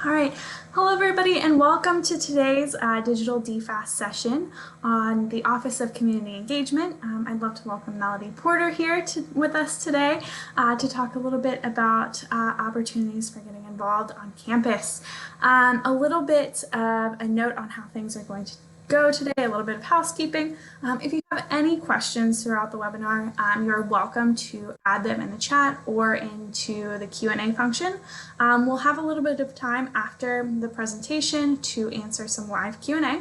All right. Hello, everybody, and welcome to today's Digital DFAST session on the Office of Community Engagement. I'd love to welcome Melody Porter here with us today to talk a little bit about opportunities for getting involved on campus. A little bit of a note on how things are going to go today, a little bit of housekeeping. If you have any questions throughout the webinar, you're welcome to add them in the chat or into the Q&A function. We'll have a little bit of time after the presentation to answer some live Q&A.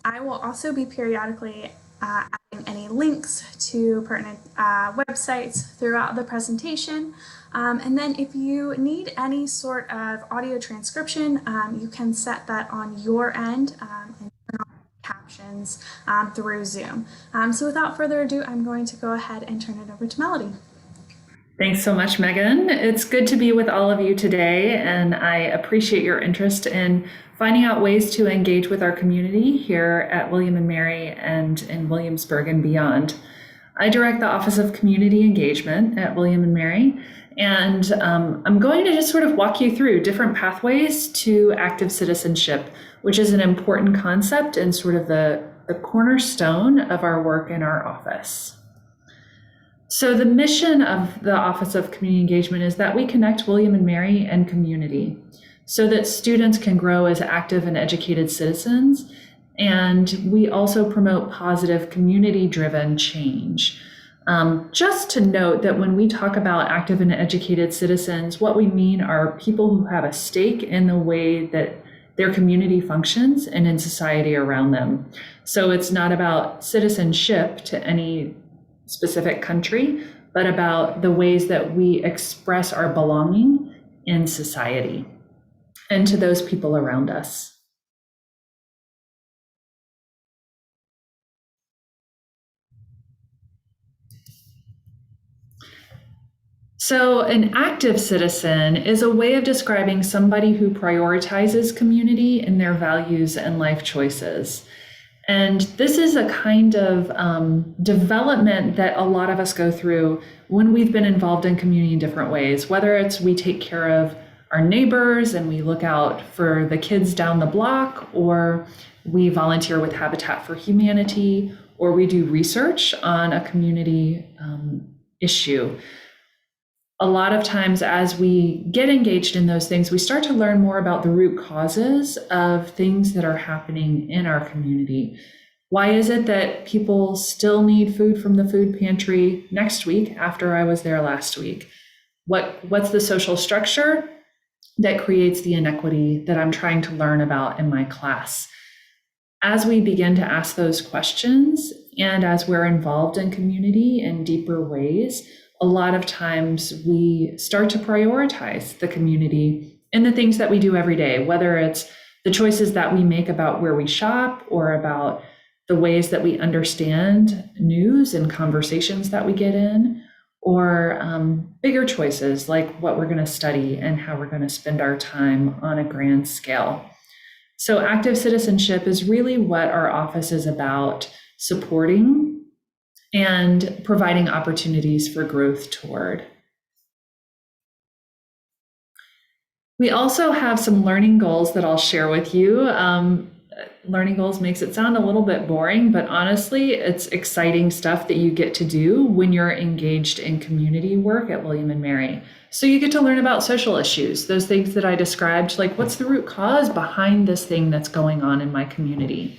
I will also be periodically adding any links to pertinent websites throughout the presentation. And then if you need any sort of audio transcription, you can set that on your end and turn on captions through Zoom. So without further ado, I'm going to go ahead and turn it over to Melody. Thanks so much, Megan. It's good to be with all of you today, and I appreciate your interest in finding out ways to engage with our community here at William & Mary and in Williamsburg and beyond. I direct the Office of Community Engagement at William & Mary, and I'm going to just sort of walk you through different pathways to active citizenship, which is an important concept and sort of the cornerstone of our work in our office. So the mission of the Office of Community Engagement is that we connect William & Mary and community so that students can grow as active and educated citizens. And we also promote positive community-driven change. Just to note that when we talk about active and educated citizens, what we mean are people who have a stake in the way that their community functions and in society around them. So it's not about citizenship to any specific country, but about the ways that we express our belonging in society and to those people around us. So an active citizen is a way of describing somebody who prioritizes community in their values and life choices. And this is a kind of development that a lot of us go through when we've been involved in community in different ways, whether it's we take care of our neighbors and we look out for the kids down the block, or we volunteer with Habitat for Humanity, or we do research on a community issue. A lot of times as we get engaged in those things, we start to learn more about the root causes of things that are happening in our community. Why is it that people still need food from the food pantry next week after I was there last week? What's the social structure that creates the inequity that I'm trying to learn about in my class? As we begin to ask those questions, and as we're involved in community in deeper ways, a lot of times we start to prioritize the community in the things that we do every day, whether it's the choices that we make about where we shop or about the ways that we understand news and conversations that we get in, or bigger choices like what we're going to study and how we're going to spend our time on a grand scale. So active citizenship is really what our office is about, supporting and providing opportunities for growth toward. We also have some learning goals that I'll share with you. Learning goals makes it sound a little bit boring, but honestly, it's exciting stuff that you get to do when you're engaged in community work at William & Mary. So you get to learn about social issues, those things that I described, like what's the root cause behind this thing that's going on in my community.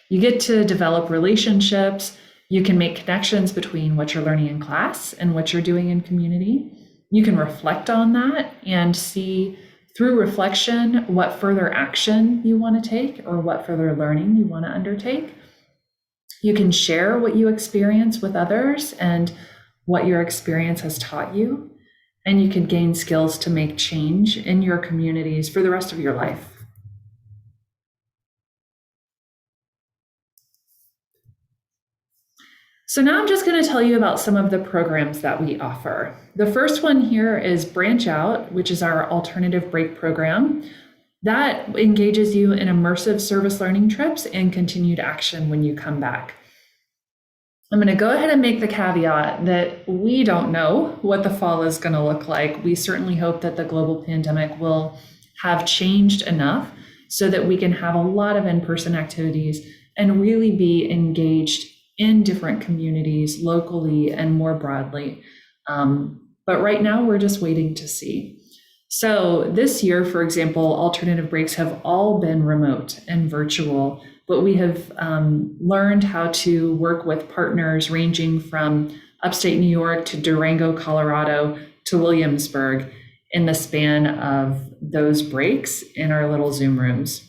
You get to develop relationships. You can make connections between what you're learning in class and what you're doing in community. You can reflect on that and see through reflection what further action you want to take or what further learning you want to undertake. You can share what you experience with others and what your experience has taught you. And you can gain skills to make change in your communities for the rest of your life. So now I'm just going to tell you about some of the programs that we offer. The first one here is Branch Out, which is our alternative break program. That engages you in immersive service learning trips and continued action when you come back. I'm going to go ahead and make the caveat that we don't know what the fall is going to look like. We certainly hope that the global pandemic will have changed enough so that we can have a lot of in-person activities and really be engaged in different communities locally and more broadly. But right now, we're just waiting to see. So this year, for example, alternative breaks have all been remote and virtual, but we have learned how to work with partners ranging from upstate New York to Durango, Colorado to Williamsburg in the span of those breaks in our little Zoom rooms.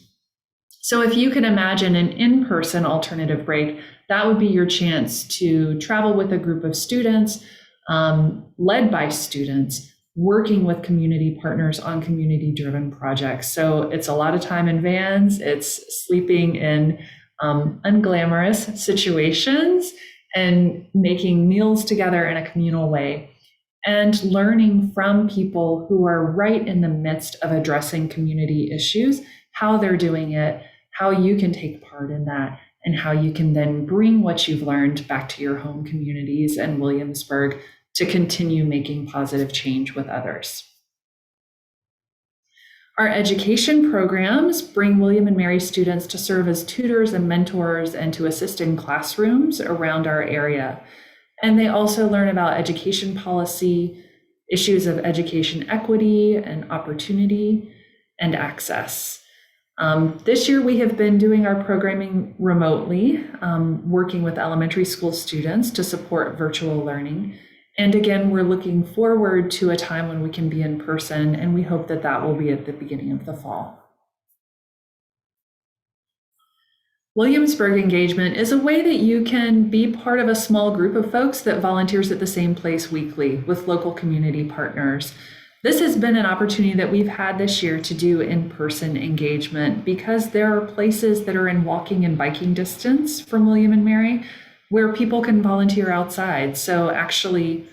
So if you can imagine an in-person alternative break, that would be your chance to travel with a group of students, led by students, working with community partners on community-driven projects. So it's a lot of time in vans, it's sleeping in unglamorous situations and making meals together in a communal way, and learning from people who are right in the midst of addressing community issues, how they're doing it, how you can take part in that, and how you can then bring what you've learned back to your home communities and Williamsburg to continue making positive change with others. Our education programs bring William and Mary students to serve as tutors and mentors and to assist in classrooms around our area. And they also learn about education policy, issues of education equity and opportunity, and access. This year, we have been doing our programming remotely, working with elementary school students to support virtual learning. And again, we're looking forward to a time when we can be in person, and we hope that that will be at the beginning of the fall. Williamsburg engagement is a way that you can be part of a small group of folks that volunteers at the same place weekly with local community partners. This has been an opportunity that we've had this year to do in-person engagement because there are places that are in walking and biking distance from William and Mary where people can volunteer outside. So actually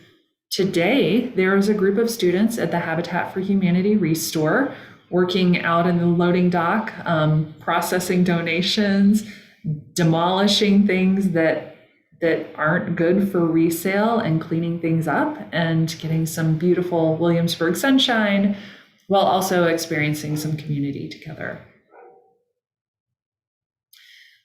today, there is a group of students at the Habitat for Humanity Restore working out in the loading dock, processing donations, demolishing things that aren't good for resale and cleaning things up and getting some beautiful Williamsburg sunshine while also experiencing some community together.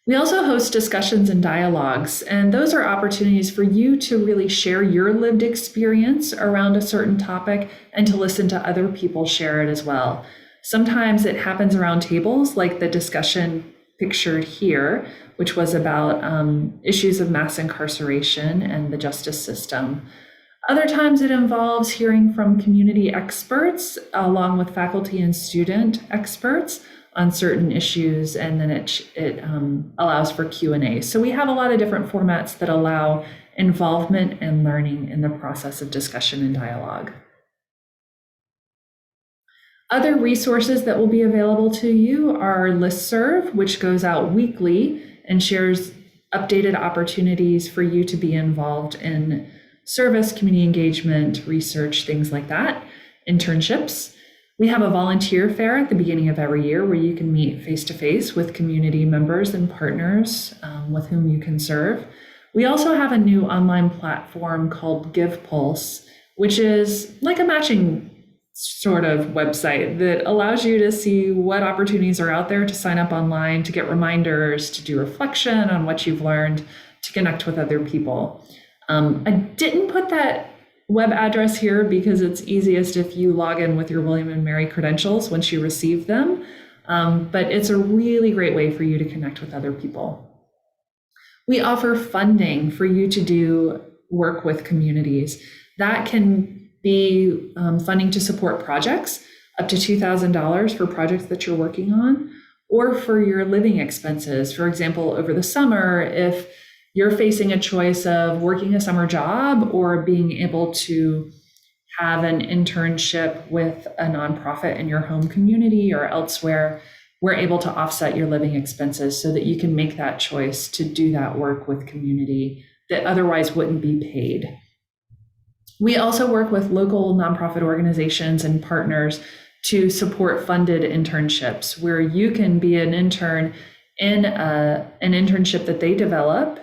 We also host discussions and dialogues, and those are opportunities for you to really share your lived experience around a certain topic and to listen to other people share it as well. Sometimes it happens around tables like the discussion pictured here, which was about issues of mass incarceration and the justice system. Other times it involves hearing from community experts along with faculty and student experts on certain issues, and then it allows for Q&A. So we have a lot of different formats that allow involvement and learning in the process of discussion and dialogue. Other resources that will be available to you are Listserv, which goes out weekly and shares updated opportunities for you to be involved in service, community engagement, research, things like that, internships. We have a volunteer fair at the beginning of every year where you can meet face-to-face with community members and partners with whom you can serve. We also have a new online platform called GivePulse, which is like a matching sort of website that allows you to see what opportunities are out there to sign up online, to get reminders, to do reflection on what you've learned, to connect with other people. I didn't put that web address here because it's easiest if you log in with your William and Mary credentials once you receive them, but it's a really great way for you to connect with other people. We offer funding for you to do work with communities. That can be funding to support projects, up to $2,000 for projects that you're working on, or for your living expenses. For example, over the summer, if you're facing a choice of working a summer job or being able to have an internship with a nonprofit in your home community or elsewhere, we're able to offset your living expenses so that you can make that choice to do that work with community that otherwise wouldn't be paid. We also work with local nonprofit organizations and partners to support funded internships where you can be an intern in an internship that they develop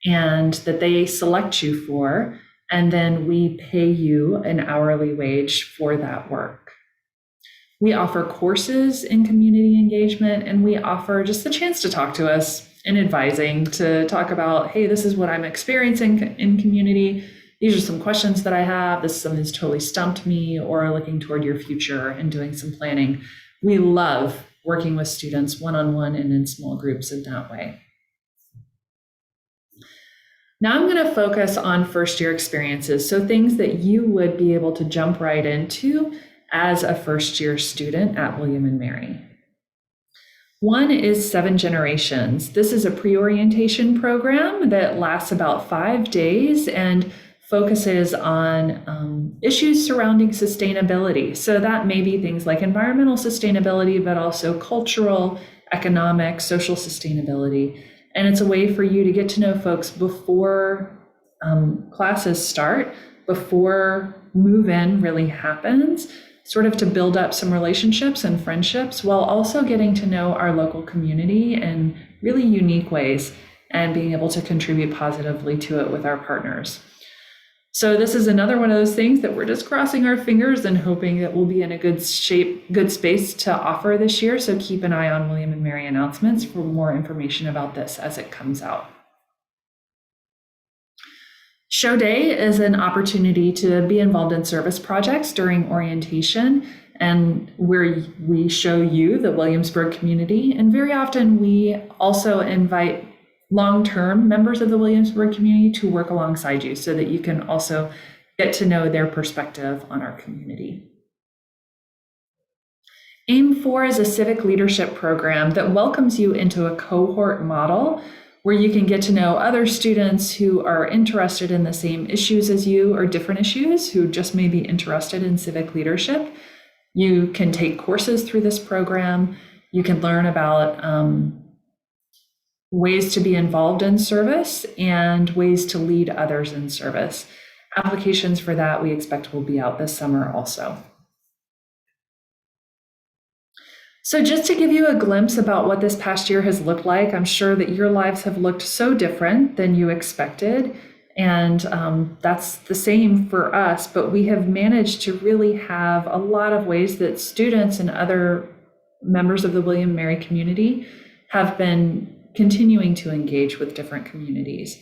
and that they select you for, and then we pay you an hourly wage for that work. We offer courses in community engagement, and we offer just the chance to talk to us in advising, to talk about, hey, this is what I'm experiencing in community. These are some questions that I have. This is something that's totally stumped me, or looking toward your future and doing some planning. We love working with students one-on-one and in small groups in that way. Now I'm going to focus on first year experiences, so things that you would be able to jump right into as a first year student at William & Mary. One is 7 Generations. This is a pre-orientation program that lasts about 5 days and focuses on issues surrounding sustainability. So that may be things like environmental sustainability, but also cultural, economic, social sustainability. And it's a way for you to get to know folks before classes start, before move-in really happens, sort of to build up some relationships and friendships, while also getting to know our local community in really unique ways and being able to contribute positively to it with our partners. So this is another one of those things that we're just crossing our fingers and hoping that we'll be in a good space to offer this year. So keep an eye on William & Mary announcements for more information about this as it comes out. Show Day is an opportunity to be involved in service projects during orientation, and where we show you the Williamsburg community. And very often we also invite long-term members of the Williamsburg community to work alongside you so that you can also get to know their perspective on our community. Aim 4 is a civic leadership program that welcomes you into a cohort model where you can get to know other students who are interested in the same issues as you, or different issues, who just may be interested in civic leadership. You can take courses through this program. You can learn about ways to be involved in service and ways to lead others in service. Applications for that we expect will be out this summer also. So just to give you a glimpse about what this past year has looked like, I'm sure that your lives have looked so different than you expected. And that's the same for us, but we have managed to really have a lot of ways that students and other members of the William & Mary community have been continuing to engage with different communities.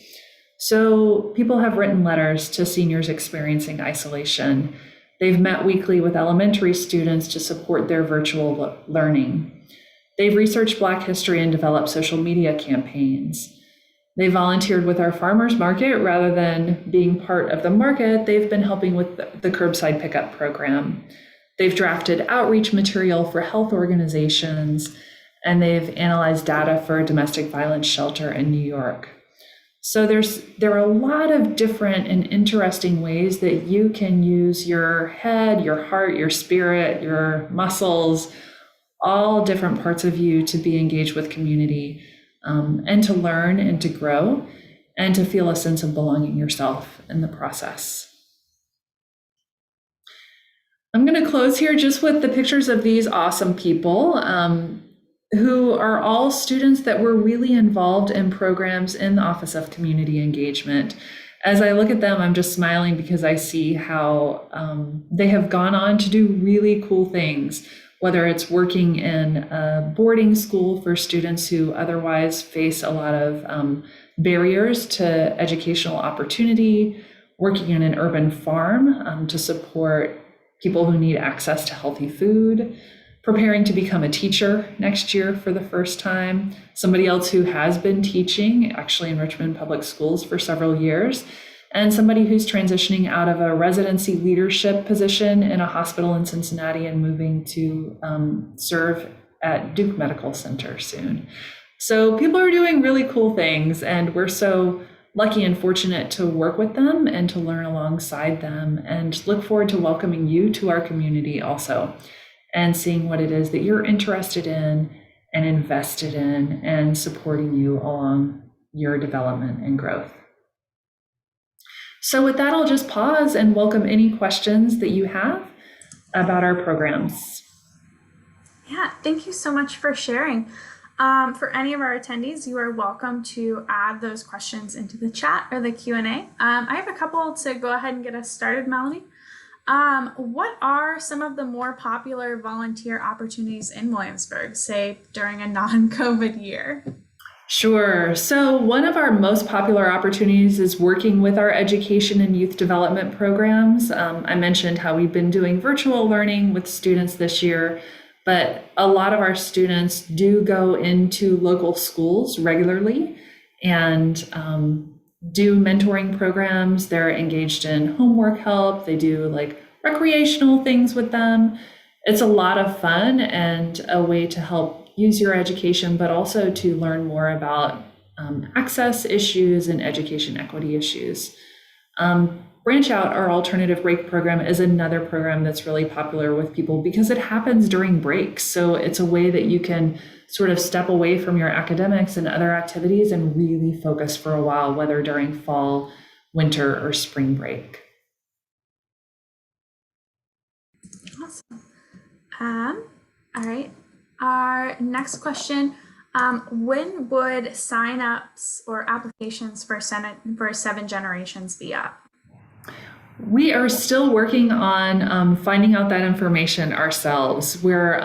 So people have written letters to seniors experiencing isolation. They've met weekly with elementary students to support their virtual learning. They've researched Black history and developed social media campaigns. They volunteered with our farmers market. Rather than being part of the market, they've been helping with the curbside pickup program. They've drafted outreach material for health organizations, and they've analyzed data for a domestic violence shelter in New York. So there are a lot of different and interesting ways that you can use your head, your heart, your spirit, your muscles, all different parts of you to be engaged with community, and to learn and to grow and to feel a sense of belonging yourself in the process. I'm going to close here just with the pictures of these awesome people who are all students that were really involved in programs in the Office of Community Engagement. As I look at them, I'm just smiling because I see how they have gone on to do really cool things, whether it's working in a boarding school for students who otherwise face a lot of barriers to educational opportunity, working in an urban farm to support people who need access to healthy food, preparing to become a teacher next year for the first time, somebody else who has been teaching actually in Richmond Public Schools for several years, and somebody who's transitioning out of a residency leadership position in a hospital in Cincinnati and moving to serve at Duke Medical Center soon. So people are doing really cool things, and we're so lucky and fortunate to work with them and to learn alongside them, and look forward to welcoming you to our community also, and seeing what it is that you're interested in and invested in, and supporting you along your development and growth. So with that, I'll just pause and welcome any questions that you have about our programs. Yeah, thank you so much for sharing. For any of our attendees, you are welcome to add those questions into the chat or the Q&A. I have a couple to go ahead and get us started, Melanie. What are some of the more popular volunteer opportunities in Williamsburg, say during a non-COVID year? Sure. So, one of our most popular opportunities is working with our education and youth development programs. I mentioned how we've been doing virtual learning with students this year, but a lot of our students do go into local schools regularly and do mentoring programs. They're engaged in homework help, they do like recreational things with them. It's a lot of fun and a way to help use your education, but also to learn more about access issues and education equity issues. Branch Out, our alternative break program, is another program that's really popular with people because it happens during breaks. So it's a way that you can sort of step away from your academics and other activities and really focus for a while, whether during fall, winter, or spring break. Awesome. All right. Our next question, when would signups or applications for Seven Generations be up? We are still working on finding out that information ourselves. We're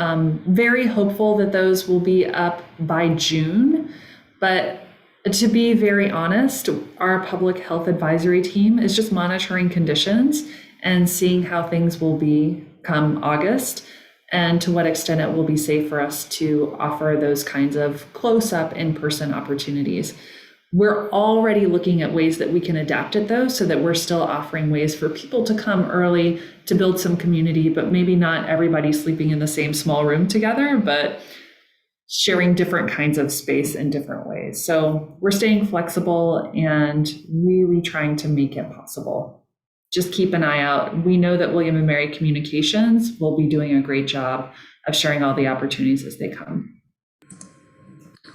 very hopeful that those will be up by June, but to be very honest, our public health advisory team is just monitoring conditions and seeing how things will be come August and to what extent it will be safe for us to offer those kinds of close-up in-person opportunities. We're already looking at ways that we can adapt it though, so that we're still offering ways for people to come early to build some community, but maybe not everybody sleeping in the same small room together, but sharing different kinds of space in different ways. So we're staying flexible and really trying to make it possible. Just keep an eye out. We know that William and Mary Communications will be doing a great job of sharing all the opportunities as they come.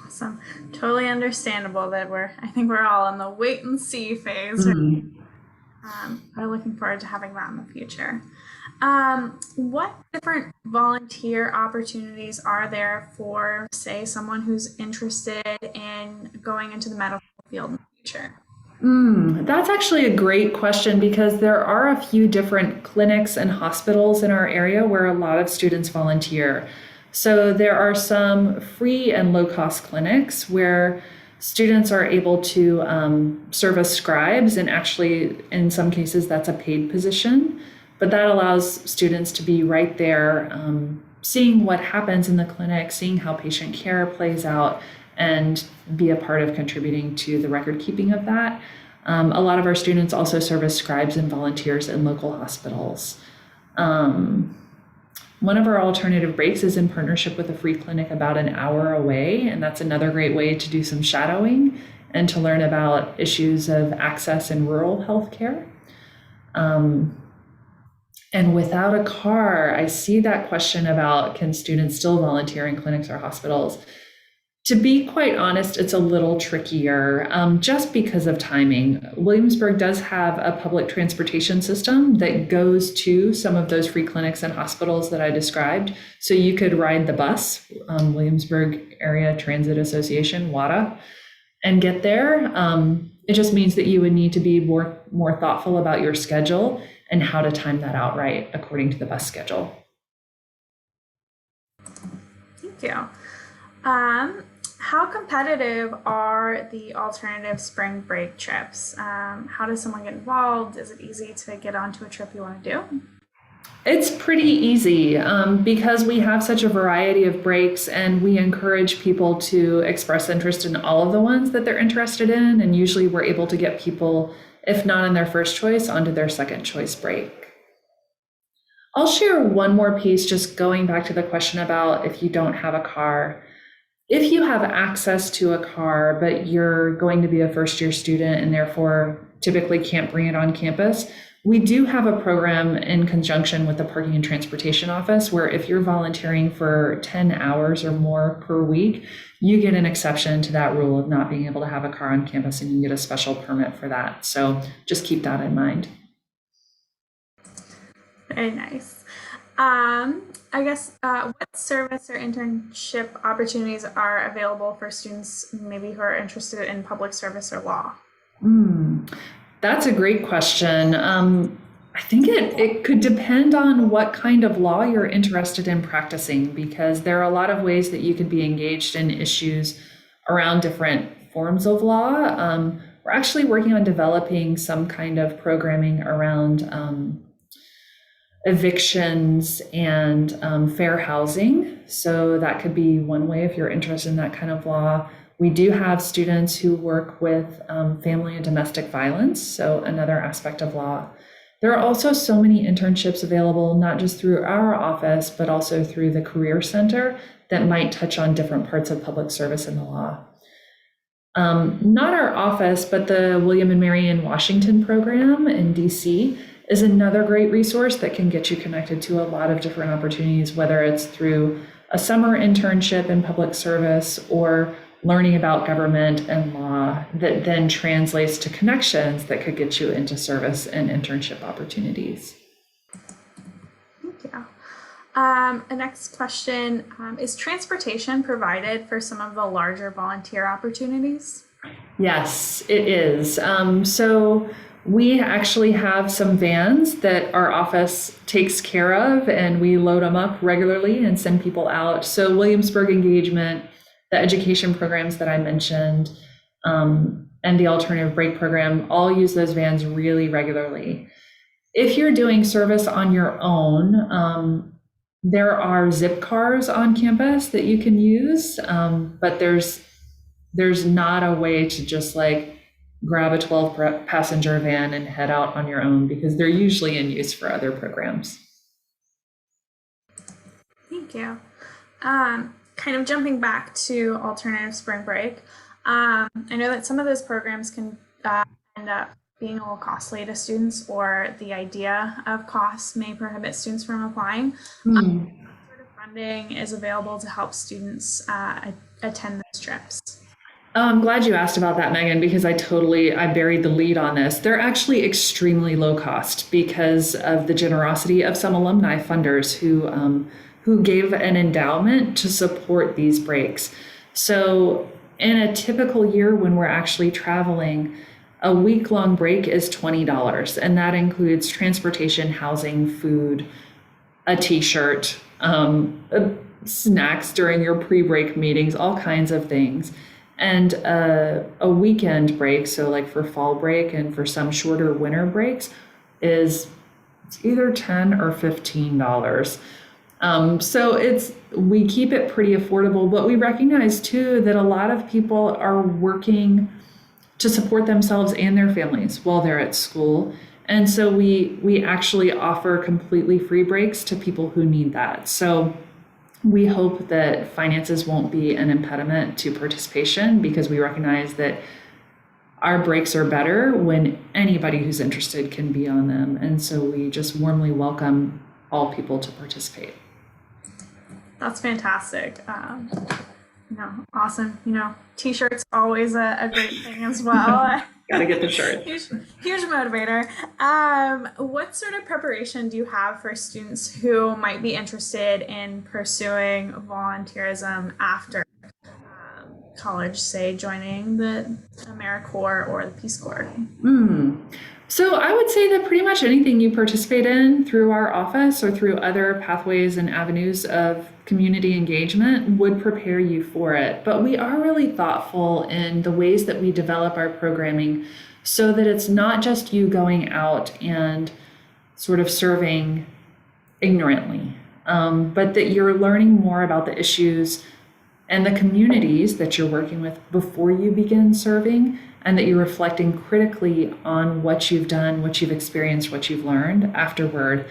Awesome. Totally understandable that I think we're all in the wait and see phase. We're looking forward to having that in the future. What different volunteer opportunities are there for, say, someone who's interested in going into the medical field in the future? That's actually a great question because there are a few different clinics and hospitals in our area where a lot of students volunteer. So there are some free and low-cost clinics where students are able to serve as scribes, and actually in some cases that's a paid position, but that allows students to be right there seeing what happens in the clinic, seeing how patient care plays out, and be a part of contributing to the record keeping of that. A lot of our students also serve as scribes and volunteers in local hospitals. One of our alternative breaks is in partnership with a free clinic about an hour away, and that's another great way to do some shadowing and to learn about issues of access in rural healthcare. And without a car, I see that question about can students still volunteer in clinics or hospitals? To be quite honest, it's a little trickier just because of timing. Williamsburg does have a public transportation system that goes to some of those free clinics and hospitals that I described. So you could ride the bus, Williamsburg Area Transit Association, WATA, and get there. It just means that you would need to be more thoughtful about your schedule and how to time that out right according to the bus schedule. Thank you. How competitive are the alternative spring break trips? How does someone get involved? Is it easy to get onto a trip you want to do? It's pretty easy because we have such a variety of breaks, and we encourage people to express interest in all of the ones that they're interested in. And usually we're able to get people, if not in their first choice, onto their second choice break. I'll share one more piece, just going back to the question about if you don't have a car. If you have access to a car, but you're going to be a first-year student and therefore typically can't bring it on campus, we do have a program in conjunction with the Parking and Transportation Office where if you're volunteering for 10 hours or more per week, you get an exception to that rule of not being able to have a car on campus, and you get a special permit for that. So just keep that in mind. Very nice. I guess what service or internship opportunities are available for students maybe who are interested in public service or law? That's a great question. I think it could depend on what kind of law you're interested in practicing, because there are a lot of ways that you could be engaged in issues around different forms of law. We're actually working on developing some kind of programming around evictions and fair housing. So that could be one way if you're interested in that kind of law. We do have students who work with family and domestic violence, so another aspect of law. There are also so many internships available, not just through our office, but also through the Career Center that might touch on different parts of public service in the law. Not our office, but the William and Marion Washington program in DC is another great resource that can get you connected to a lot of different opportunities, whether it's through a summer internship in public service or learning about government and law that then translates to connections that could get you into service and internship opportunities. Thank you. The next question, is transportation provided for some of the larger volunteer opportunities? Yes, it is. So we actually have some vans that our office takes care of, and we load them up regularly and send people out. So Williamsburg Engagement, the education programs that I mentioned, and the alternative break program all use those vans really regularly. If you're doing service on your own, there are zip cars on campus that you can use, but there's not a way to just like grab a 12 passenger van and head out on your own, because they're usually in use for other programs. Thank you. Kind of jumping back to alternative spring break, I know that some of those programs can end up being a little costly to students, or the idea of costs may prohibit students from applying. What sort of funding is available to help students attend those trips? I'm glad you asked about that, Megan, because I buried the lead on this. They're actually extremely low cost because of the generosity of some alumni funders who gave an endowment to support these breaks. So in a typical year when we're actually traveling, a week-long break is $20, and that includes transportation, housing, food, a t-shirt, snacks during your pre-break meetings, all kinds of things. And a weekend break, so like for fall break and for some shorter winter breaks, it's either $10 or $15. So we keep it pretty affordable, but we recognize too that a lot of people are working to support themselves and their families while they're at school. And so we actually offer completely free breaks to people who need that. So we hope that finances won't be an impediment to participation, because we recognize that our breaks are better when anybody who's interested can be on them. And so we just warmly welcome all people to participate. That's fantastic. Awesome. T-shirts always a great thing as well. Gotta get the shirt. Huge motivator. What sort of preparation do you have for students who might be interested in pursuing volunteerism after college, say joining the AmeriCorps or the Peace Corps? So I would say that pretty much anything you participate in through our office or through other pathways and avenues of community engagement would prepare you for it. But we are really thoughtful in the ways that we develop our programming so that it's not just you going out and sort of serving ignorantly, but that you're learning more about the issues and the communities that you're working with before you begin serving, and that you're reflecting critically on what you've done, what you've experienced, what you've learned afterward.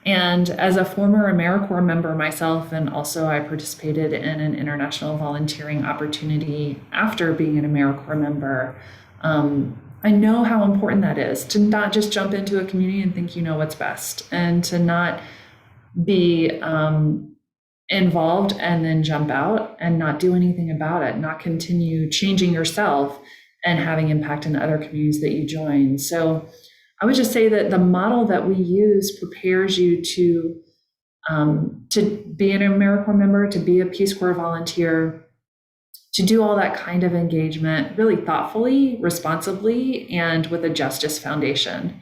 And as a former AmeriCorps member myself, and also I participated in an international volunteering opportunity after being an AmeriCorps member, I know how important that is, to not just jump into a community and think you know what's best, and to not be involved and then jump out and not do anything about it, not continue changing yourself and having impact in other communities that you join. So I would just say that the model that we use prepares you to be an AmeriCorps member, to be a Peace Corps volunteer, to do all that kind of engagement really thoughtfully, responsibly, and with a justice foundation.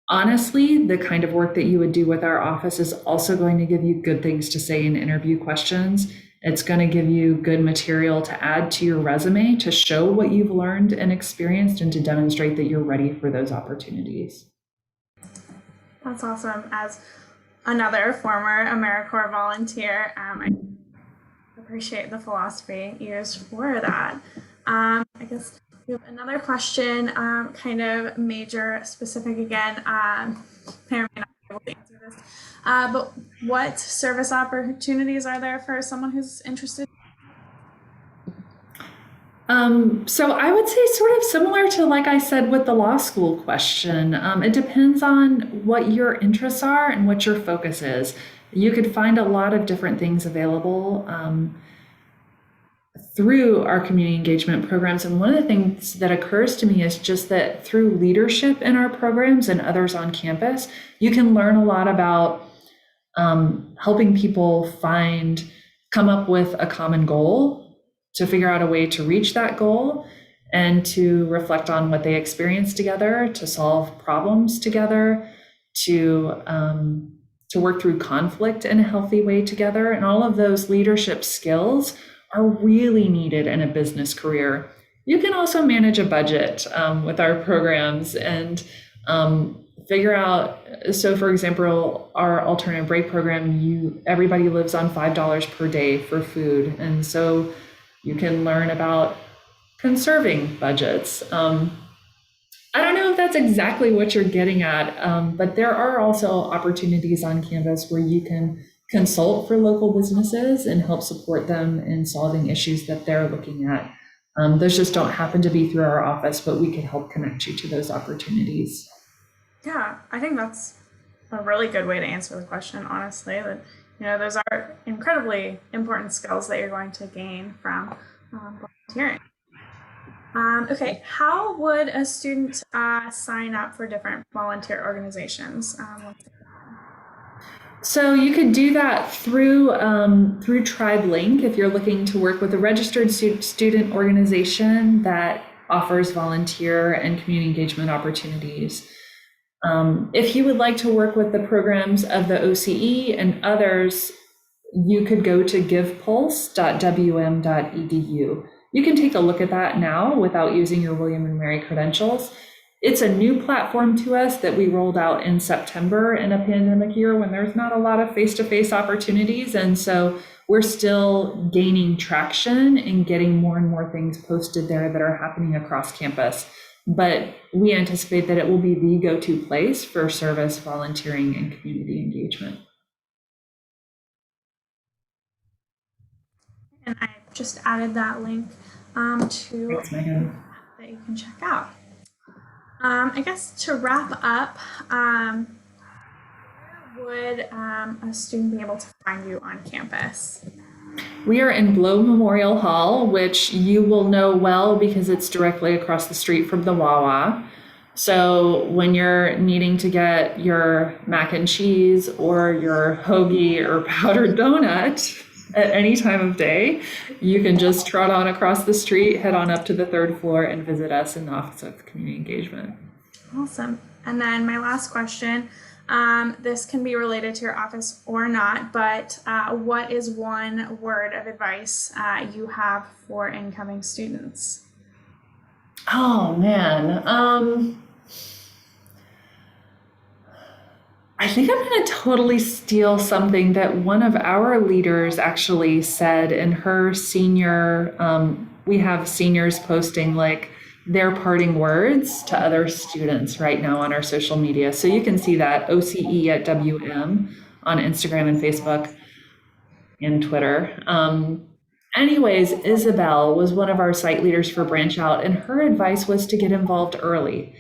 Honestly, the kind of work that you would do with our office is also going to give you good things to say in interview questions. It's going to give you good material to add to your resume to show what you've learned and experienced and to demonstrate that you're ready for those opportunities. That's awesome. As another former AmeriCorps volunteer, I appreciate the philosophy used for that. I guess we have another question, kind of major specific again. May or may not be able to answer this. But what service opportunities are there for someone who's interested? So I would say sort of similar to, like I said, with the law school question. It depends on what your interests are and what your focus is. You could find a lot of different things available through our community engagement programs. And one of the things that occurs to me is just that through leadership in our programs and others on campus, you can learn a lot about helping people come up with a common goal, to figure out a way to reach that goal, and to reflect on what they experienced together, to solve problems together, to work through conflict in a healthy way together. And all of those leadership skills are really needed in a business career. You can also manage a budget with our programs and figure out. So for example, our alternative break program, everybody lives on $5 per day for food. And so you can learn about conserving budgets. I don't know if that's exactly what you're getting at, but there are also opportunities on campus where you can consult for local businesses and help support them in solving issues that they're looking at. Those just don't happen to be through our office, but we can help connect you to those opportunities. Yeah, I think that's a really good way to answer the question, honestly. That those are incredibly important skills that you're going to gain from volunteering. Okay, how would a student sign up for different volunteer organizations? So you could do that through TribeLink if you're looking to work with a registered student organization that offers volunteer and community engagement opportunities. If you would like to work with the programs of the OCE and others, you could go to givepulse.wm.edu. You can take a look at that now without using your William and Mary credentials. It's a new platform to us that we rolled out in September in a pandemic year when there's not a lot of face-to-face opportunities. And so we're still gaining traction and getting more and more things posted there that are happening across campus. But we anticipate that it will be the go-to place for service, volunteering, and community engagement. And I just added that link to Thanks, Megan. that you can check out. I guess to wrap up, where would a student be able to find you on campus? We are in Blow Memorial Hall, which you will know well because it's directly across the street from the Wawa. So when you're needing to get your mac and cheese or your hoagie or powdered donut at any time of day, you can just trot on across the street, head on up to the third floor, and visit us in the Office of Community Engagement. Awesome. And then my last question, this can be related to your office or not, but what is one word of advice you have for incoming students? Oh, man. I think I'm going to totally steal something that one of our leaders actually said in her senior, we have seniors posting like their parting words to other students right now on our social media. So you can see that OCE at WM on Instagram and Facebook and Twitter. Anyways, Isabel was one of our site leaders for Branch Out, and her advice was to get involved early.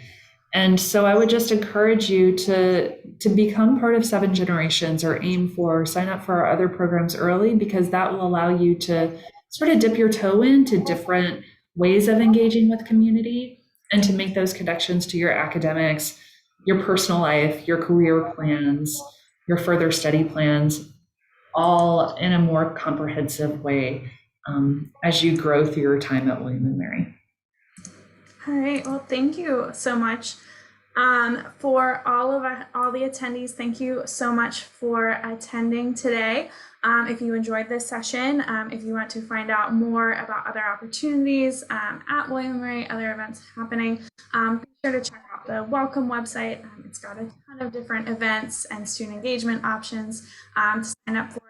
And so I would just encourage you to become part of 7 Generations or sign up for our other programs early, because that will allow you to sort of dip your toe into different ways of engaging with community and to make those connections to your academics, your personal life, your career plans, your further study plans, all in a more comprehensive way as you grow through your time at William and Mary. All right. Well, thank you so much For all the attendees, thank you so much for attending today. If you enjoyed this session, if you want to find out more about other opportunities at William & Mary, other events happening, be sure to check out the Welcome website. It's got a ton of different events and student engagement options to sign up for.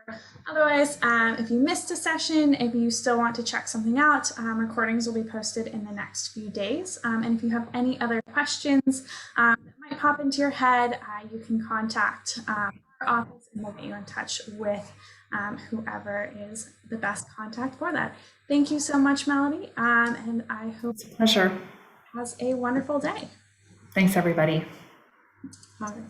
Otherwise, if you missed a session, if you still want to check something out, recordings will be posted in the next few days. And if you have any other questions that might pop into your head, you can contact our office and we'll get you in touch with whoever is the best contact for that. Thank you so much, Melody, and I hope It's a pleasure. has a wonderful day. Thanks, everybody. All right.